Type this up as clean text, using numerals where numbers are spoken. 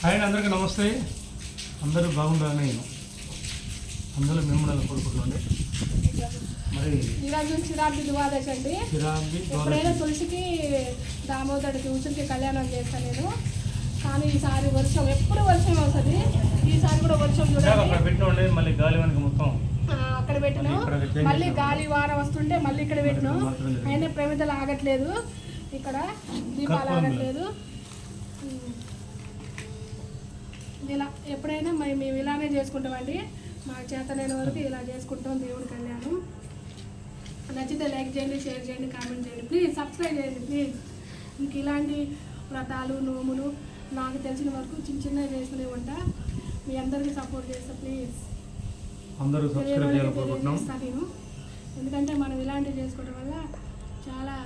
Hi అందరికీ నమస్తే. అందరూ బాగుండాలని అందులో మిమ్మల్ని కోరుకుంటుండే. మరి ఈరోజు చిరాబ్ది ద్వాదశి అండి. ఎప్పుడైనా తులసికి దామోదరికి ఉసురికి కళ్యాణం చేస్తాను నేను. కానీ ఈసారి వర్షం, ఎప్పుడు వర్షం వస్తుంది. ఈసారి కూడా వర్షం చూడండి. మళ్ళీ గాలి వెనక మొత్తం అక్కడ పెట్టినాం. మళ్ళీ గాలి వాన వస్తుంటే మళ్ళీ ఇక్కడ పెట్టినాం. అయినా ప్రమిదలు ఆగట్లేదు, ఇక్కడ దీపాలు ఆగట్లేదు. ఇలా ఎప్పుడైనా మేము ఇలానే చేసుకుంటామండి. మా చేతనైన వరకు ఇలా చేసుకుంటాం దేవుడి కళ్యాణం. నచ్చితే లైక్ చేయండి, షేర్ చేయండి, కామెంట్ చేయండి, ప్లీజ్ సబ్స్క్రైబ్ చేయండి ప్లీజ్. ఇంక ఇలాంటి వ్రతాలు నోములు నాకు తెలిసిన వరకు చిన్న చిన్నవి చేసుకునే వంట మీ అందరికీ సపోర్ట్ చేస్తా ప్లీజ్. అందరూ సబ్స్క్రైబ్ చేయాలనుకుంటున్నాం నేను. ఎందుకంటే మనం ఇలాంటివి చేసుకోవడం వల్ల చాలా